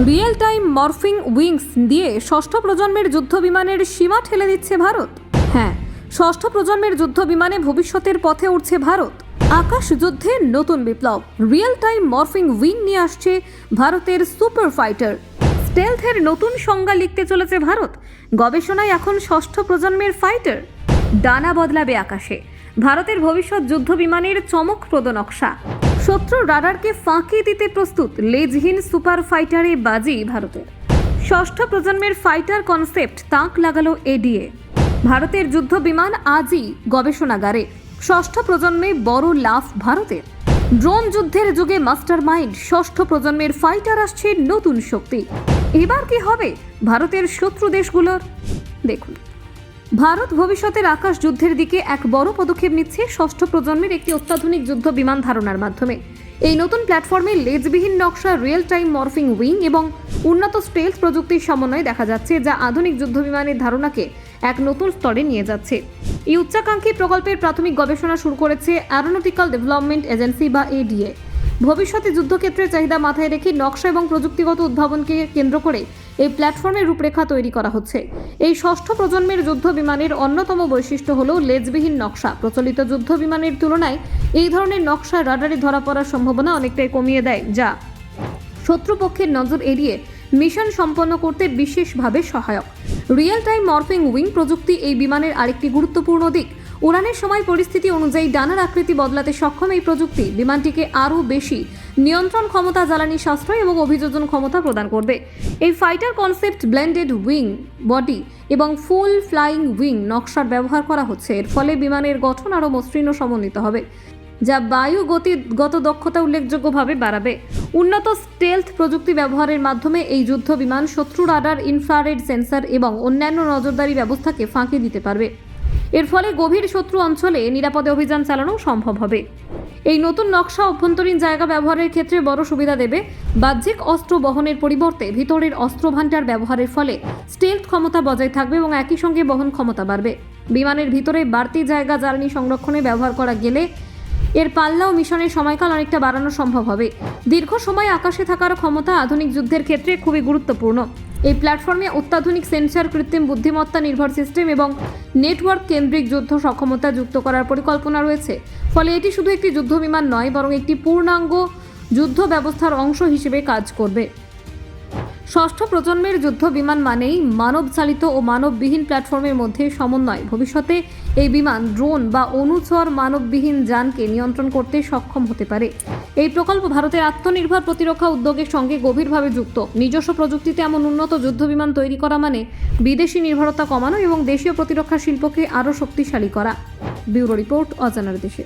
Real time morphing wings দিয়ে ষষ্ঠ প্রজন্মের যুদ্ধ বিমানের সীমা ঠেলে দিচ্ছে ভারত। হ্যাঁ, ষষ্ঠ প্রজন্মের যুদ্ধ বিমানে ভবিষ্যতের পথে উঠছে ভারত। আকাশ যুদ্ধে নতুন বিপ্লব, রিয়েল টাইম মরফিং উইং নিয়ে আসছে ভারতের সুপার ফাইটার। স্টেলথের নতুন সংজ্ঞা লিখতে চলেছে ভারত। গবেষণায় এখন ষষ্ঠ প্রজন্মের ফাইটার। ডানা বদলাবে আকাশে, ভারতের ভবিষ্যৎ যুদ্ধ বিমানের চমকপ্রদ নকশা। শত্রু রাডারকে ফাঁকি দিতে প্রস্তুত লেজহীন সুপার ফাইটারে বাজি ভারতের। ষষ্ঠ প্রজন্মের ফাইটার কনসেপ্ট তাক লাগালো এডিএ। ভারতের যুদ্ধ বিমান আজই গবেষণাগারে। ষষ্ঠ প্রজন্মে বড় লাফ ভারতের। ড্রোন যুদ্ধের যুগে মাস্টার মাইন্ড, ষষ্ঠ প্রজন্মের ফাইটার আসছে নতুন শক্তি। এবার কি হবে ভারতের শত্রু দেশগুলোর? দেখুন, ভারত ভবিষ্যতের আকাশ যুদ্ধের দিকে এক বড় পদক্ষেপ নিচ্ছে ষষ্ঠ প্রজন্মের একটি অত্যাধুনিক যুদ্ধ বিমান ধারণার মাধ্যমে। এই নতুন প্ল্যাটফর্মে লেজবিহীন নকশা, রিয়েল টাইম মরফিং উইং এবং উন্নত স্টেলথ প্রযুক্তির সমন্বয় দেখা যাচ্ছে, যা আধুনিক যুদ্ধ বিমানের ধারণাকে এক নতুন স্তরে নিয়ে যাচ্ছে। এই উচ্চাকাঙ্ক্ষী প্রকল্পের প্রাথমিক গবেষণা শুরু করেছে অ্যারোনটিক্যাল ডেভেলপমেন্ট এজেন্সি বা এডিএ। ভবিষ্যতে যুদ্ধক্ষেত্রের চাহিদা মাথায় রেখে নকশা এবং প্রযুক্তিগত উদ্ভাবনকে কেন্দ্র করে এই প্ল্যাটফর্মের রূপরেখা তৈরি করা হচ্ছে। এই ষষ্ঠ প্রজন্মের যুদ্ধ বিমানের অন্যতম বৈশিষ্ট্য হল লেজবিহীন নকশা। প্রচলিত যুদ্ধ বিমানের তুলনায় এই ধরনের নকশা রাডারে ধরা পড়ার সম্ভাবনা অনেকটাই কমিয়ে দেয়, যা শত্রুপক্ষের নজর এড়িয়ে মিশন সম্পন্ন করতে বিশেষভাবে সহায়ক। রিয়েল টাইম মরফিং উইং প্রযুক্তি এই বিমানের আরেকটি গুরুত্বপূর্ণ দিক। উড়ানের সময় পরিস্থিতি অনুযায়ী ডানার আকৃতি বদলাতে সক্ষম এই প্রযুক্তি বিমানটিকে আরও বেশি নিয়ন্ত্রণ ক্ষমতা, জ্বালানি সাশ্রয় এবং অভিযোজন ক্ষমতা প্রদান করবে। এই fighter concept blended wing body এবং ফুল ফ্লাইং উইং নকশার ব্যবহার করা হচ্ছে। এর ফলে বিমানের গঠন আরও মসৃণ ও সমন্বিত হবে, যা বায়ু গতিগত দক্ষতা উল্লেখযোগ্যভাবে বাড়াবে। উন্নত স্টেলথ প্রযুক্তি ব্যবহারের মাধ্যমে এই যুদ্ধ বিমান শত্রু রাডার, ইনফ্রারেড সেন্সর এবং অন্যান্য নজরদারি ব্যবস্থাকে ফাঁকি দিতে পারবে। এর ফলে গভীর শত্রু অঞ্চলে নিরাপদে অভিযান চালানো সম্ভব হবে। এই নতুন নকশা অভ্যন্তরীণ জায়গা ব্যবহারের ক্ষেত্রে বড় সুবিধা দেবে। বাহ্যিক অস্ত্র বহনের পরিবর্তে ভিতরের অস্ত্র ভান্ডার ব্যবহারের ফলে স্টেলথ ক্ষমতা বজায় থাকবে এবং একই সঙ্গে বহন ক্ষমতা বাড়বে। বিমানের ভিতরে বাড়তি জায়গা জ্বালানি সংরক্ষণে ব্যবহার করা গেলে এর পাল্লা ও মিশনের সময়কাল অনেকটা বাড়ানো সম্ভব হবে। দীর্ঘ সময় আকাশে থাকার ক্ষমতা আধুনিক যুদ্ধের ক্ষেত্রে খুবই গুরুত্বপূর্ণ। এই প্ল্যাটফর্মে অত্যাধুনিক সেন্সর, কৃত্রিম বুদ্ধিমত্তা নির্ভর সিস্টেম এবং নেটওয়ার্ক কেন্দ্রিক যুদ্ধ সক্ষমতা যুক্ত করার পরিকল্পনা রয়েছে। ফলে এটি শুধু একটি যুদ্ধ বিমান নয়, বরং একটি পূর্ণাঙ্গ যুদ্ধ ব্যবস্থার অংশ হিসেবে কাজ করবে। ষষ্ঠ প্রজন্মের যুদ্ধ বিমান মানেই মানব চালিত ও মানববিহীন প্ল্যাটফর্মের মধ্যে সমন্বয়। ভবিষ্যতে এই বিমান ড্রোন বা অনুচর মানববিহীন যানকে নিয়ন্ত্রণ করতে সক্ষম হতে পারে। এই প্রকল্প ভারতের আত্মনির্ভর প্রতিরক্ষা উদ্যোগের সঙ্গে গভীরভাবে যুক্ত। নিজস্ব প্রযুক্তিতে এমন উন্নত যুদ্ধ বিমান তৈরি করা মানে বিদেশি নির্ভরতা কমানো এবং দেশীয় প্রতিরক্ষা শিল্পকে আরও শক্তিশালী করা। ব্যুরো রিপোর্ট, অজানার দেশে।